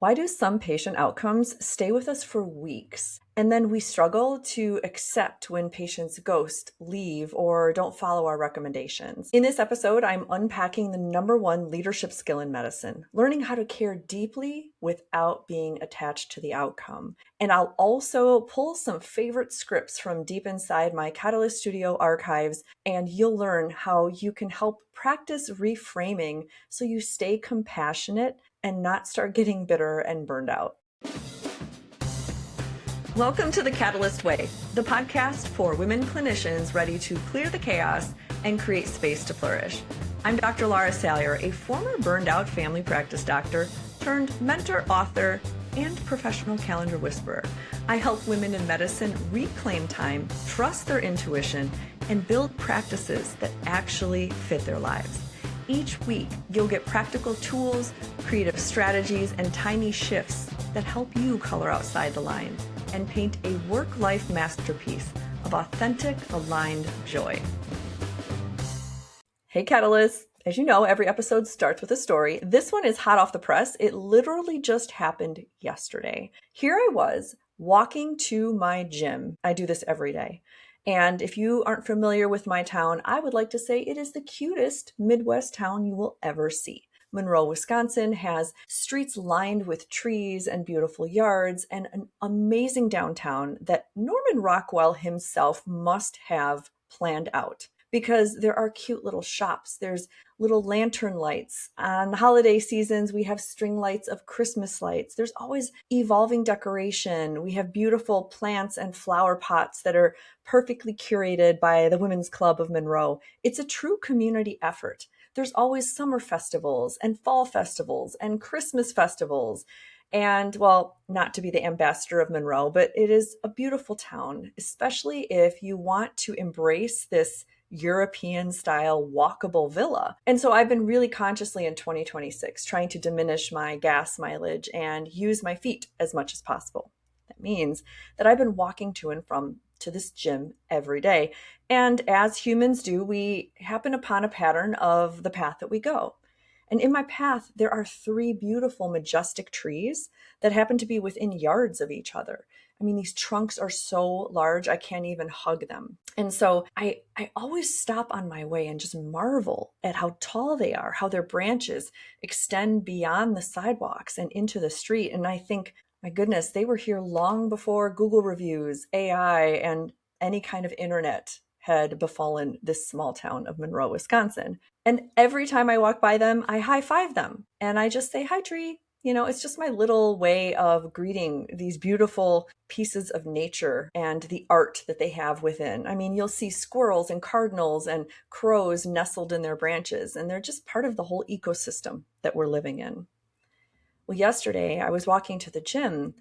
Why do some patient outcomes stay with us for weeks? And then we struggle to accept when patients ghost, leave, or don't follow our recommendations. In this episode, I'm unpacking the number one leadership skill in medicine, learning how to care deeply without being attached to the outcome. And I'll also pull some favorite scripts from deep inside my Catalyst Studio archives, and you'll learn how you can help practice reframing so you stay compassionate and not start getting bitter and burned out. Welcome to The Catalyst Way, the podcast for women clinicians ready to clear the chaos and create space to flourish. I'm Dr. Lara, a former burned out family practice doctor turned mentor, author, and professional calendar whisperer. I help women in medicine reclaim time, trust their intuition, and build practices that actually fit their lives. Each week, you'll get practical tools, creative strategies, and tiny shifts that help you color outside the lines and paint a work-life masterpiece of authentic, aligned joy. Hey, Catalyst. As you know, every episode starts with a story. This one is hot off the press. It literally just happened yesterday. Here I was walking to my gym. I do this every day. And if you aren't familiar with my town, I would like to say it is the cutest Midwest town you will ever see. Monroe, Wisconsin has streets lined with trees and beautiful yards and an amazing downtown that Norman Rockwell himself must have planned out. Because there are cute little shops. There's little lantern lights. On the holiday seasons, we have string lights of Christmas lights. There's always evolving decoration. We have beautiful plants and flower pots that are perfectly curated by the Women's Club of Monroe. It's a true community effort. There's always summer festivals and fall festivals and Christmas festivals. And well, not to be the ambassador of Monroe, but it is a beautiful town, especially if you want to embrace this European style walkable villa. And so I've been really consciously in 2026 trying to diminish my gas mileage and use my feet as much as possible. That means that I've been walking to and from to this gym every day. And as humans do, we happen upon a pattern of the path that we go. And in my path, there are 3 beautiful, majestic trees that happen to be within yards of each other. I mean, these trunks are so large, I can't even hug them. And so I always stop on my way and just marvel at how tall they are, how their branches extend beyond the sidewalks and into the street. And I think, my goodness, they were here long before Google reviews, AI, and any kind of internet had befallen this small town of Monroe, Wisconsin. And every time I walk by them, I high five them and I just say, hi, tree. You know, it's just my little way of greeting these beautiful pieces of nature and the art that they have within. I mean, you'll see squirrels and cardinals and crows nestled in their branches, and they're just part of the whole ecosystem that we're living in. Well, yesterday I was walking to the gym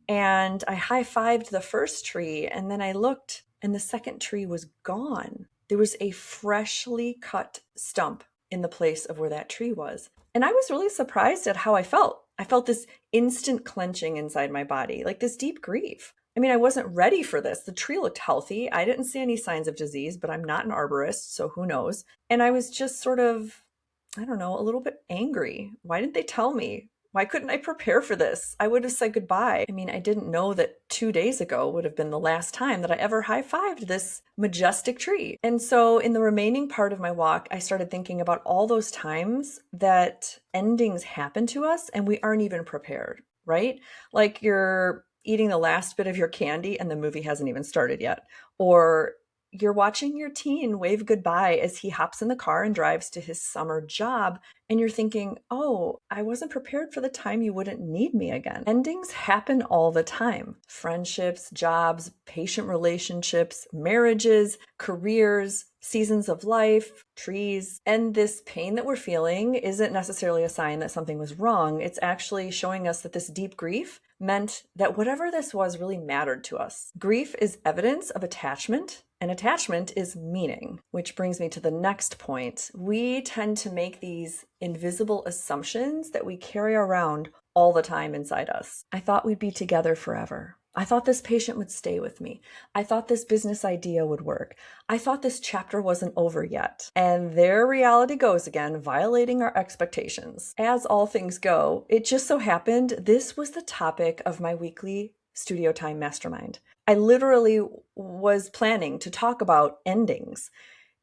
and I high-fived the first tree, and then I looked and the second tree was gone. There was a freshly cut stump in the place of where that tree was. And I was really surprised at how I felt. I felt this instant clenching inside my body, like this deep grief. I mean, I wasn't ready for this. The tree looked healthy. I didn't see any signs of disease, but I'm not an arborist, so who knows? And I was just sort of, I don't know, a little bit angry. Why didn't they tell me? Why couldn't I prepare for this? I would have said goodbye. I mean, I didn't know that 2 days ago would have been the last time that I ever high-fived this majestic tree. And so in the remaining part of my walk, I started thinking about all those times that endings happen to us and we aren't even prepared, right? Like you're eating the last bit of your candy and the movie hasn't even started yet. Or you're watching your teen wave goodbye as he hops in the car and drives to his summer job, and you're thinking, oh, I wasn't prepared for the time you wouldn't need me again. Endings happen all the time. Friendships, jobs, patient relationships, marriages, careers, seasons of life, trees. And this pain that we're feeling isn't necessarily a sign that something was wrong. It's actually showing us that this deep grief meant that whatever this was really mattered to us. Grief is evidence of attachment, and attachment is meaning, which brings me to the next point. We tend to make these invisible assumptions that we carry around all the time inside us. I thought we'd be together forever. I thought this patient would stay with me. I thought this business idea would work. I thought this chapter wasn't over yet. And there reality goes again, violating our expectations. As all things go, it just so happened this was the topic of my weekly Studio Time Mastermind. I literally was planning to talk about endings.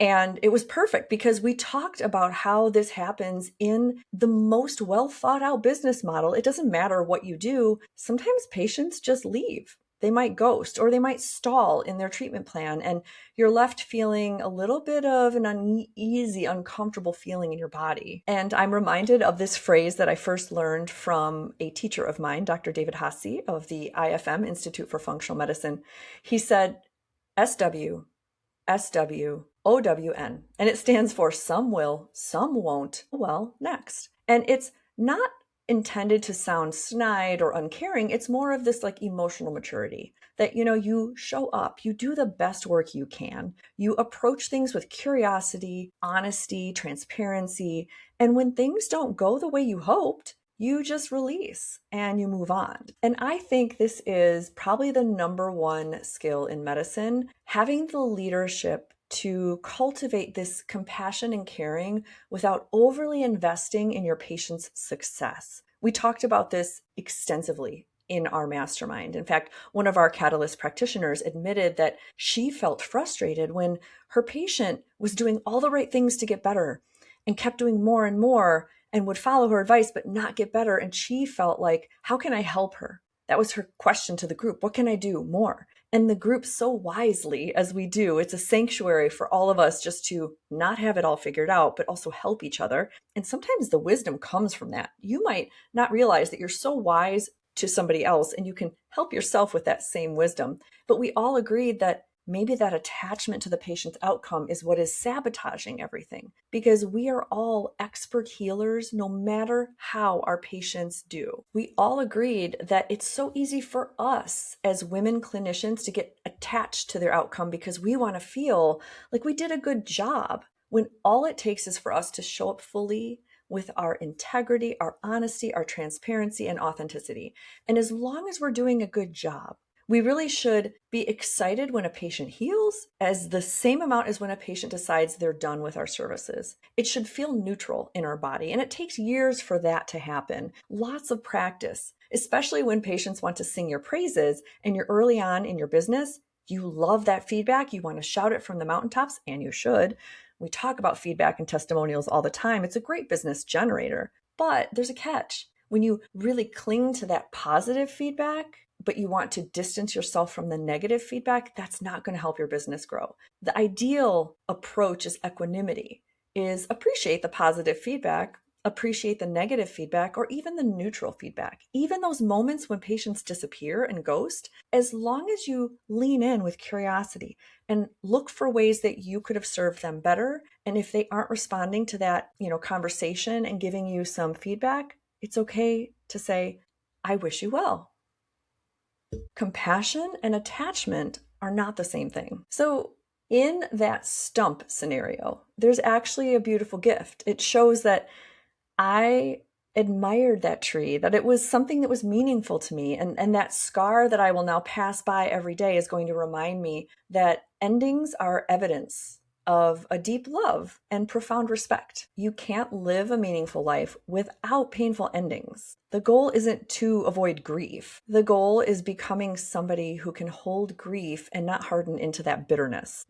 And it was perfect because we talked about how this happens in the most well thought out business model. It doesn't matter what you do. Sometimes patients just leave. They might ghost or they might stall in their treatment plan, and you're left feeling a little bit of an uneasy, uncomfortable feeling in your body. And I'm reminded of this phrase that I first learned from a teacher of mine, Dr. David Hasse of the IFM, Institute for Functional Medicine. He said, SW, SWOWN, and it stands for some will, some won't, well, next. And it's not intended to sound snide or uncaring. It's more of this like emotional maturity that, you show up, you do the best work you can, you approach things with curiosity, honesty, transparency. And when things don't go the way you hoped, you just release and you move on. And I think this is probably the number one skill in medicine, having the leadership to cultivate this compassion and caring without overly investing in your patient's success. We talked about this extensively in our mastermind. In fact, one of our Catalyst practitioners admitted that she felt frustrated when her patient was doing all the right things to get better and kept doing more and more and would follow her advice but not get better. And she felt like, how can I help her? That was her question to the group. What can I do more? And the group, so wisely as we do, it's a sanctuary for all of us just to not have it all figured out, but also help each other. And sometimes the wisdom comes from that. You might not realize that you're so wise to somebody else and you can help yourself with that same wisdom. But we all agreed that maybe that attachment to the patient's outcome is what is sabotaging everything, because we are all expert healers no matter how our patients do. We all agreed that it's so easy for us as women clinicians to get attached to their outcome because we want to feel like we did a good job, when all it takes is for us to show up fully with our integrity, our honesty, our transparency, and authenticity. And as long as we're doing a good job, we really should be excited when a patient heals as the same amount as when a patient decides they're done with our services. It should feel neutral in our body, and it takes years for that to happen. Lots of practice, especially when patients want to sing your praises and you're early on in your business. You love that feedback. You want to shout it from the mountaintops, and you should. We talk about feedback and testimonials all the time. It's a great business generator, but there's a catch. When you really cling to that positive feedback, but you want to distance yourself from the negative feedback, that's not going to help your business grow. The ideal approach is equanimity, is appreciate the positive feedback, appreciate the negative feedback, or even the neutral feedback. Even those moments when patients disappear and ghost, as long as you lean in with curiosity and look for ways that you could have served them better. And if they aren't responding to that, conversation and giving you some feedback, it's okay to say, I wish you well. Compassion and attachment are not the same thing. So in that stump scenario, there's actually a beautiful gift. It shows that I admired that tree, that it was something that was meaningful to me. And that scar that I will now pass by every day is going to remind me that endings are evidence of a deep love and profound respect. You can't live a meaningful life without painful endings. The goal isn't to avoid grief. The goal is becoming somebody who can hold grief and not harden into that bitterness.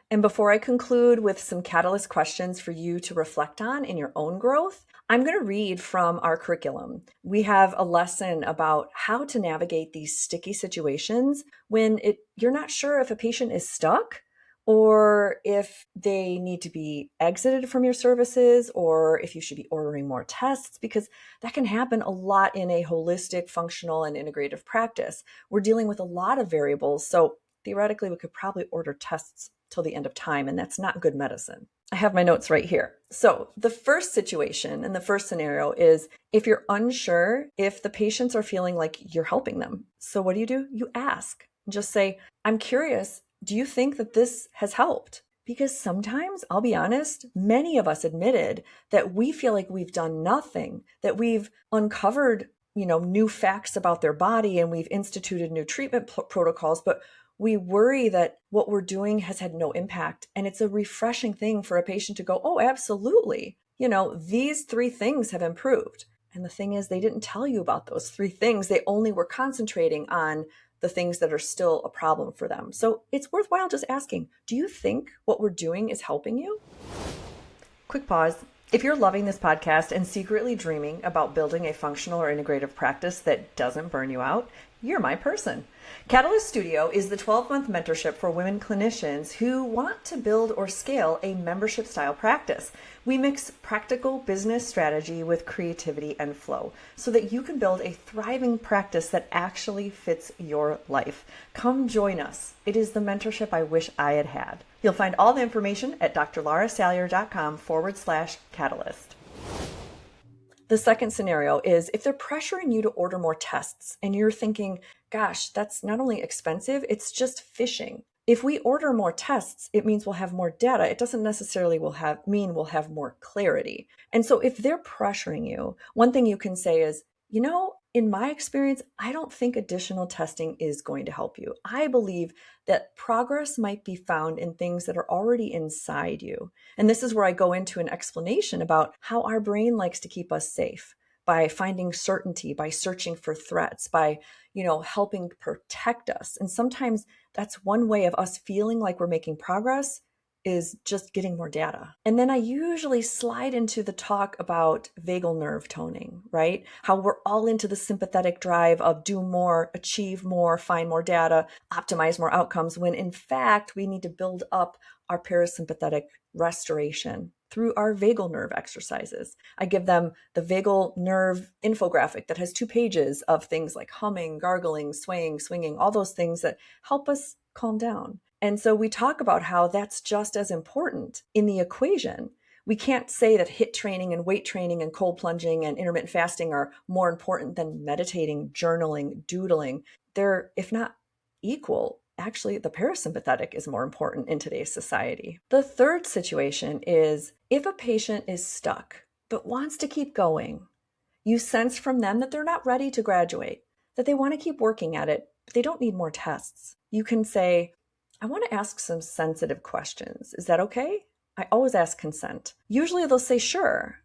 And before I conclude with some catalyst questions for you to reflect on in your own growth, I'm going to read from our curriculum. We have a lesson about how to navigate these sticky situations when you're not sure if a patient is stuck, or if they need to be exited from your services, or if you should be ordering more tests, because that can happen a lot in a holistic, functional, and integrative practice. We're dealing with a lot of variables, so theoretically we could probably order tests till the end of time, and that's not good medicine. I have my notes right here. So the first situation and the first scenario is if you're unsure if the patients are feeling like you're helping them. So what do? You ask. Just say, I'm curious, do you think that this has helped? Because sometimes, I'll be honest, many of us admitted that we feel like we've done nothing, that we've uncovered new facts about their body and we've instituted new treatment protocols, but we worry that what we're doing has had no impact. And it's a refreshing thing for a patient to go, oh, absolutely. These 3 things have improved. And the thing is, they didn't tell you about those 3 things. They only were concentrating on the things that are still a problem for them. So it's worthwhile just asking, do you think what we're doing is helping you? Quick pause. If you're loving this podcast and secretly dreaming about building a functional or integrative practice that doesn't burn you out, you're my person. Catalyst Studio is the 12-month mentorship for women clinicians who want to build or scale a membership-style practice. We mix practical business strategy with creativity and flow so that you can build a thriving practice that actually fits your life. Come join us. It is the mentorship I wish I had had. You'll find all the information at drlarasalyer.com/catalyst. The second scenario is if they're pressuring you to order more tests and you're thinking, gosh, that's not only expensive, it's just fishing. If we order more tests, it means we'll have more data. It doesn't necessarily mean we'll have more clarity. And so if they're pressuring you, one thing you can say is, in my experience, I don't think additional testing is going to help you. I believe that progress might be found in things that are already inside you. And this is where I go into an explanation about how our brain likes to keep us safe by finding certainty, by searching for threats, by, helping protect us. And sometimes that's one way of us feeling like we're making progress is just getting more data. And then I usually slide into the talk about vagal nerve toning, right? How we're all into the sympathetic drive of do more, achieve more, find more data, optimize more outcomes, when in fact, we need to build up our parasympathetic restoration through our vagal nerve exercises. I give them the vagal nerve infographic that has 2 pages of things like humming, gargling, swaying, swinging, all those things that help us calm down. And so we talk about how that's just as important in the equation. We can't say that HIIT training and weight training and cold plunging and intermittent fasting are more important than meditating, journaling, doodling. They're, if not equal, actually the parasympathetic is more important in today's society. The third situation is if a patient is stuck but wants to keep going, you sense from them that they're not ready to graduate, that they want to keep working at it, but they don't need more tests. You can say, I want to ask some sensitive questions. Is that okay? I always ask consent. Usually they'll say, sure.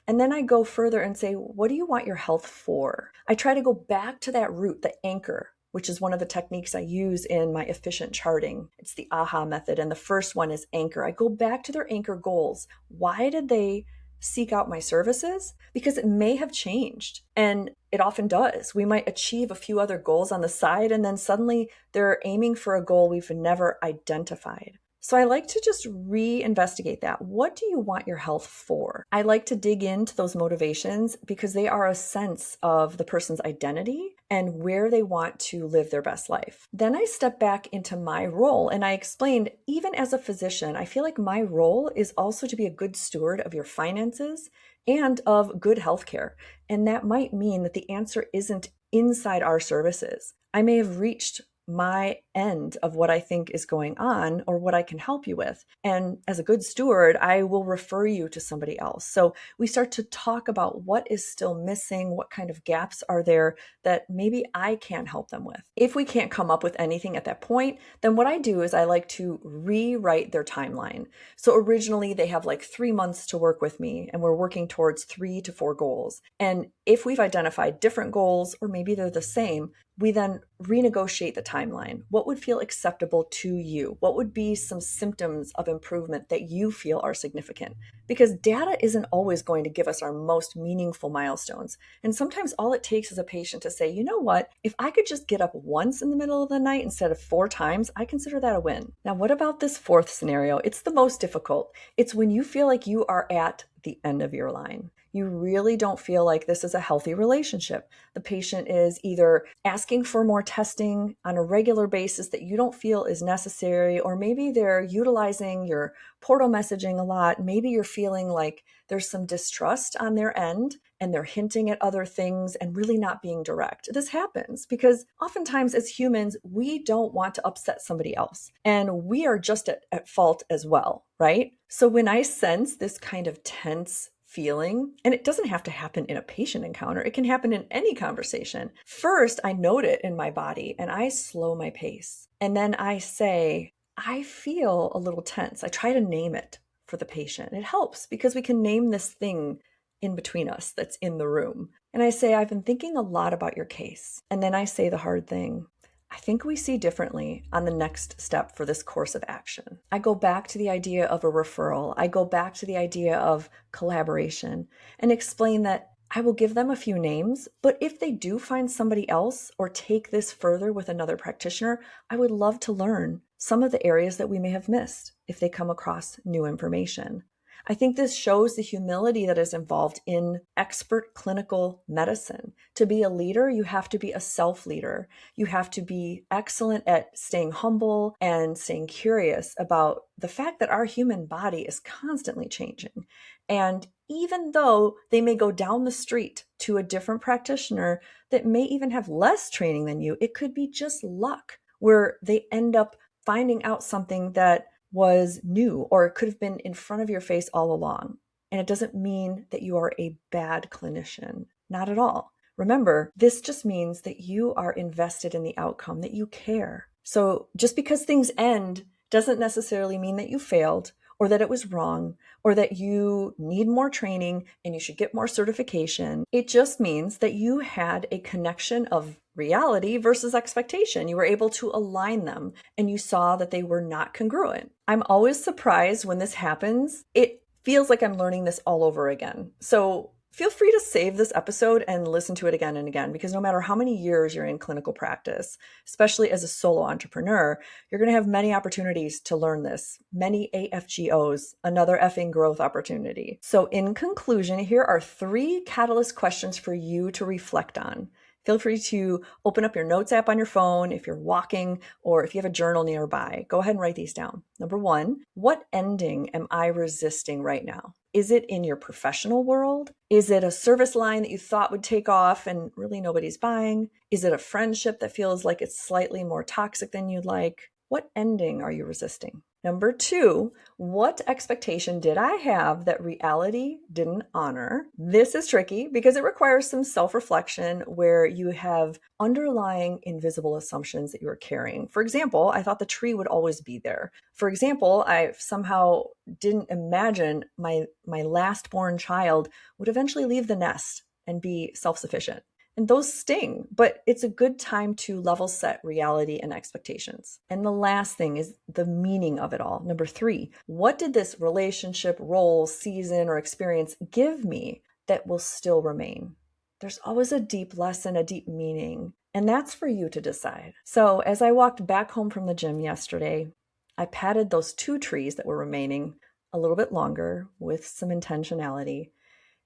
And then I go further and say, what do you want your health for? I try to go back to that root, the anchor, which is one of the techniques I use in my efficient charting. It's the AHA method. And the first one is anchor. I go back to their anchor goals. Why did they seek out my services? Because it may have changed. And it often does. We might achieve a few other goals on the side, and then suddenly they're aiming for a goal we've never identified. So I like to just reinvestigate that. What do you want your health for? I like to dig into those motivations because they are a sense of the person's identity and where they want to live their best life. Then I step back into my role and I explained, even as a physician, I feel like my role is also to be a good steward of your finances and of good healthcare. And that might mean that the answer isn't inside our services. I may have reached my end of what I think is going on or what I can help you with. And as a good steward, I will refer you to somebody else. So we start to talk about what is still missing, what kind of gaps are there that maybe I can't help them with. If we can't come up with anything at that point, then what I do is I like to rewrite their timeline. So originally they have like 3 months to work with me and we're working towards 3 to 4 goals. And if we've identified different goals, or maybe they're the same, we then renegotiate the timeline. What would feel acceptable to you? What would be some symptoms of improvement that you feel are significant? Because data isn't always going to give us our most meaningful milestones. And sometimes all it takes is a patient to say, you know what, if I could just get up once in the middle of the night instead of 4 times, I consider that a win. Now, what about this fourth scenario? It's the most difficult. It's when you feel like you are at the end of your line. You really don't feel like this is a healthy relationship. The patient is either asking for more testing on a regular basis that you don't feel is necessary, or maybe they're utilizing your portal messaging a lot. Maybe you're feeling like there's some distrust on their end and they're hinting at other things and really not being direct. This happens because oftentimes as humans, we don't want to upset somebody else. And we are just at fault as well, right? So when I sense this kind of tense feeling, and it doesn't have to happen in a patient encounter. It can happen in any conversation. First, I note it in my body and I slow my pace. And then I say, I feel a little tense. I try to name it for the patient. It helps because we can name this thing in between us that's in the room. And I say, I've been thinking a lot about your case. And then I say the hard thing. I think we see differently on the next step for this course of action. I go back to the idea of a referral. I go back to the idea of collaboration and explain that I will give them a few names, but if they do find somebody else or take this further with another practitioner, I would love to learn some of the areas that we may have missed if they come across new information. I think this shows the humility that is involved in expert clinical medicine. To be a leader, you have to be a self-leader. You have to be excellent at staying humble and staying curious about the fact that our human body is constantly changing. And even though they may go down the street to a different practitioner that may even have less training than you, it could be just luck where they end up finding out something that was new, or it could have been in front of your face all along. And it doesn't mean that you are a bad clinician, not at all. Remember, this just means that you are invested in the outcome, that you care. So just because things end doesn't necessarily mean that you failed or that it was wrong or that you need more training and you should get more certification. It just means that you had a connection of reality versus expectation. You were able to align them and you saw that they were not congruent. I'm always surprised when this happens. It feels like I'm learning this all over again. So feel free to save this episode and listen to it again and again, because no matter how many years you're in clinical practice, especially as a solo entrepreneur, you're going to have many opportunities to learn this, many AFGOs, another effing growth opportunity. So in conclusion, here are 3 catalyst questions for you to reflect on. Feel free to open up your notes app on your phone if you're walking or if you have a journal nearby. Go ahead and write these down. Number 1, what ending am I resisting right now? Is it in your professional world? Is it a service line that you thought would take off and really nobody's buying? Is it a friendship that feels like it's slightly more toxic than you'd like? What ending are you resisting? Number 2, what expectation did I have that reality didn't honor? This is tricky because it requires some self-reflection where you have underlying invisible assumptions that you are carrying. For example, I thought the tree would always be there. For example, I somehow didn't imagine my last born child would eventually leave the nest and be self-sufficient. And those sting, but it's a good time to level set reality and expectations. And the last thing is the meaning of it all. Number 3, what did this relationship, role, season, or experience give me that will still remain? There's always a deep lesson, a deep meaning, and that's for you to decide. So as I walked back home from the gym yesterday, I patted those 2 trees that were remaining a little bit longer with some intentionality.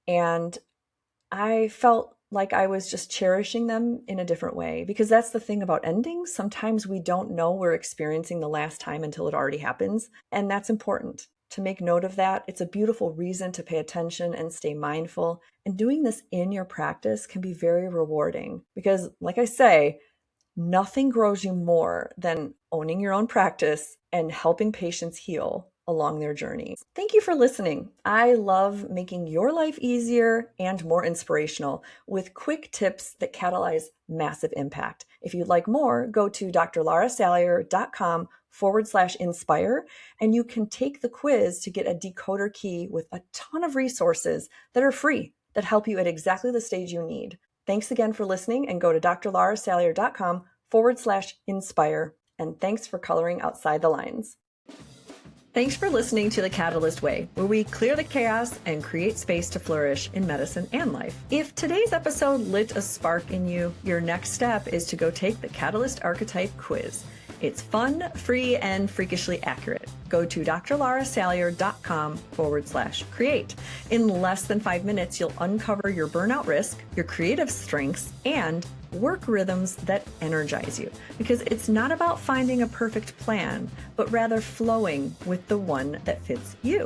And I felt like I was just cherishing them in a different way, because that's the thing about endings. Sometimes we don't know we're experiencing the last time until it already happens. And that's important to make note of that. It's a beautiful reason to pay attention and stay mindful. And doing this in your practice can be very rewarding because, like I say, nothing grows you more than owning your own practice and helping patients heal along their journey. Thank you for listening. I love making your life easier and more inspirational with quick tips that catalyze massive impact. If you'd like more, go to drlarasalyer.com/inspire, and you can take the quiz to get a decoder key with a ton of resources that are free that help you at exactly the stage you need. Thanks again for listening, and go to drlarasalyer.com/inspire. And thanks for coloring outside the lines. Thanks for listening to The Catalyst Way, where we clear the chaos and create space to flourish in medicine and life. If today's episode lit a spark in you, your next step is to go take the Catalyst Archetype quiz. It's fun, free, and freakishly accurate. Go to drlarasalyer.com/create. In less than 5 minutes, you'll uncover your burnout risk, your creative strengths, and work rhythms that energize you. Because it's not about finding a perfect plan, but rather flowing with the one that fits you.